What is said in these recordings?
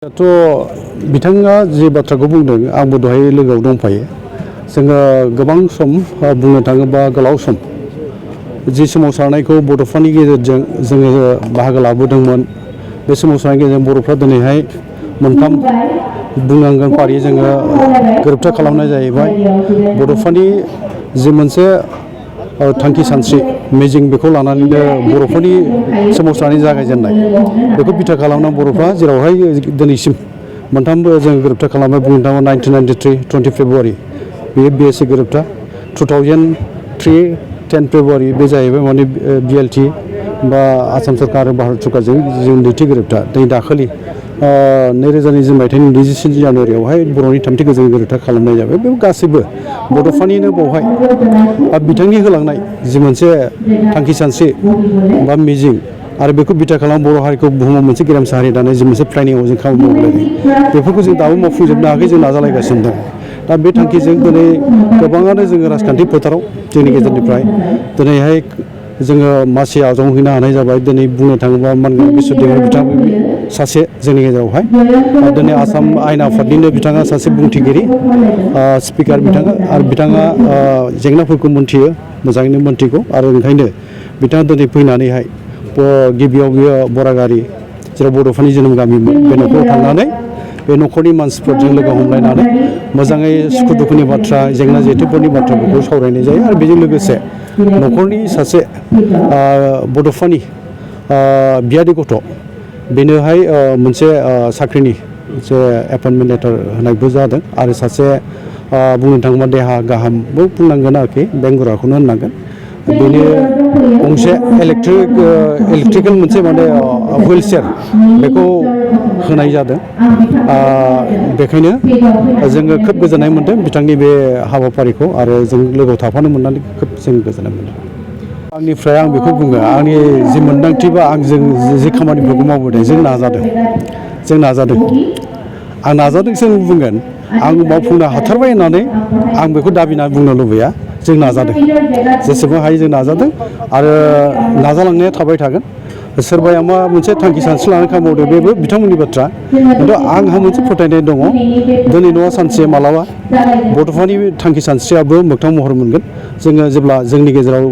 दाथ' बिथाङा जे बाथ्राखौ बुंदों आंबो दहाय लोगोआव दंफायो। जोङो गोबां सम बुंनो थाङोबा गोलाव सम जि सोमावसारनायखौ बड'फानि गेजेरजों जोङो बाहागो लाबोदोंमोन। बे सोमावसारनायनि गेजेरजों बर'फ्रा दिनैहाय मोनथाम बुंनांगोन फारियै जोङो गोरोबथा खालामनाय जाहैबाय। बड'फानि जि मोनसे थांखि सानस्रि मिजिं बेखौ लानानैनो बर'फोरनि सोमावसारनाय जागायजेननाय बेखौ बिथा खालामनानै बर'फ्रा जेरावहाय दिनैसिम मोनथामबो जों गोरोबथा खालामबाय। बुंनो थाङोब्ला 1993 20 फेब्रुवारि बेयो BSC गोरोबथा, 2003 10 फेब्रुवारि बे जाहैबाय माने BLT बा आसाम सरकार आरो भारत सरकारजों जों नैथि गोरोबथा। दाखालि 2020 मायथाइनि 27 जानुवारियावहाय बर'नि थामथि गोजोन गोरोबथा खालामनाय जाबाय। बे गासैबो बड'फानिनो बावहाय बिथांनि होलांनाय जि मोनसे थांखि सानस्रि बा मिजिं आरो बेखौ बिथा खालाम बर' हारिखौ बुहुमाव मोनसे गेरेमसा हारि दानाय जि मोनसे प्लेनिंआव जों खामानि मावलायदों बेफोरखौ जों दाबो मावफुंजोबनो हायाखै, जों नाजालायगासिनो दं। दा बे थांखिजों दिनै गोबाङानो जोङो राजखान्थि फोथाराव जोंनि गेजेरनिफ्राय दिनैहाय जोङो मासि आजावहैनो हानाय जाबाय। दिनै बुंनो थाङोब्ला मानगोनां बिस्व'देबा बिथाङा सासे जोंनि गेजेरावहाय दिनै आसाम आयेन आफादनिनो बिथाङा सासे बुंथिगिरि स्पिकार बिथाङा आरो बिथाङा जेंनाफोरखौ मोनथियो, मोजाङैनो मोनथिगौ आरो ओंखायनो बिथाङा दिनै फैनानैहाय गिबियाव बियो बरागारि जेराव बड'फानि जोनोम गामिमोन बे न'खराव थांनानै बे न'खरनि मानसिफोरजों लोगो हमलायनानै मोजाङै सुखु दुखुनि बाथ्रा जेंना जेथोफोरनि बाथ्राफोरखौ सावरायनाय जायो। आरो बेजों लोगोसे न'खरनि सासे बड'फानि बियादै गथ' बेनोहाय मोनसे साख्रिनि मोनसे एपइन्टमेन्ट लेटार होनायबो जादों आरो सासे बुंनो थाङोब्ला देहा गाहामबो बुंनांगोन आरोखि बेंगुराखौनो होननांगोन। बेनि गंसे इलेक्ट्रिकेल मोनसे माने हुइल चेयार बेखौ होनाय जादों। बेखायनो जोङो खोब गोजोननाय मोनदों बिथांनि बे हाबाफारिखौ आरो जों लोगोआव थाफानो मोननानै खोब जों गोजोननाय मोनदों। आंनिफ्राय आं बेखौ बुङो, आंनि जि मोन्दांथि बा आं जों जि खामानिफोरखौ मावबोदों जों नाजादों आं नाजादोंसो बुंगोन। आं मावफुंनो हाथारबाय होननानै आं बेखौ दाबिनानै बुंनो लुबैया। जों नाजादों, जेसेबां हायो जों नाजादों आरो नाजालांनाया थाबाय थागोन। सोरबाया मा मोनसे थांखि सानस्रि लानानै खामानि मावदों बेबो बिथांमोननि बाथ्रा, खिन्थु आंहा मोनसे फोथायनाय दङ दिनै नङा सानसे मालाबा बड'फानि थांखि सानस्रियाबो मोगथां महर मोनगोन। जोङो जेब्ला जोंनि गेजेराव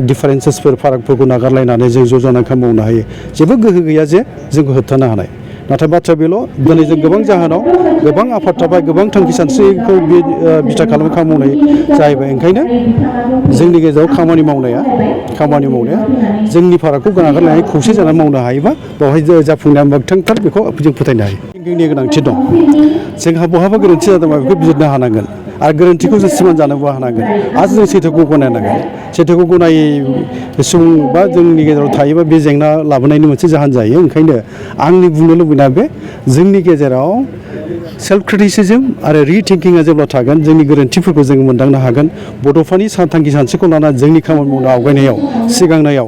डिफारेन्सेसफोर फारागफोरखौ नागारलायनानै जों ज' जानानै खामानि मावनो हायो। जेबो गोहो गैया जे जोंखौ होबथानो हानाय, नाथाय बाथ्राया बेल' दिनै जों गोबां जाहोनाव गोबां आफाद थाबाय, गोबां थांखि सानस्रिखौ बिथा खालामनो खामानि मावनाय जाहैबाय। ओंखायनो जोंनि गेजेराव खामानि मावनाया जोंनि फारागखौ नागारलायनानै खौसे जानानै मावनो हायोबा बेवहाय जाफुंनाया मोगथांथार बेखौ जों फोथायनो हायो। जोंनि गोनांथि दं, जोंहा बहाबा गोरोन्थि जादोंबा बेखौ बिजिरनो हानांगोन आरो गोरोन्थिखौ जों सिमान जानोबो हानांगोन आरो जों सैथोखौ गनायनांगोन। सैथोखौ गनायै सुबुं बा जोंनि गेजेराव थायोबा बे जेंना लाबोनायनि मोनसे जाहोन जायो। ओंखायनो आंनि बुंनो लुबैनाया बे जोंनि गेजेराव सेल्फ क्रिटिसिजम आरो रिथिंकिंआ जेब्ला थागोन जोंनि गोरोन्थिफोरखौ जों मोनदांनो हागोन। बड'फानि थांखि सानस्रिखौ लानानै जोंनि खामानि मावनो आवगायनायाव सिगांनायाव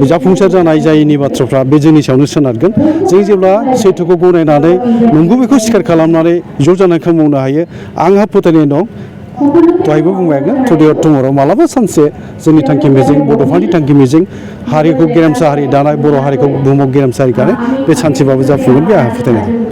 जाफुंसार जानाय जायैनि बाथ्राफ्रा बे जोंनि सायावनो सोनारगोन। जों जेब्ला सैथोखौ गनायनानै नंगौ बेखौ स्वीकार खालामनानै ज' जानानै खामानि मावनो हायो। आंहा फोथायनाय दं, दहायबो बुंबाय आङो टुडे अर टुमर'आव मालाबा सानसे जोंनि थांखि मिजिं बड'फानि थांखि मिजिं हारिखौ गेरेमसा हारि दानाय, बर' हारिखौ बुहुमाव गेरेमसा हारि दानाय बे सानसेबाबो जाफुंगोन बे आंहा फोथायनाय दं।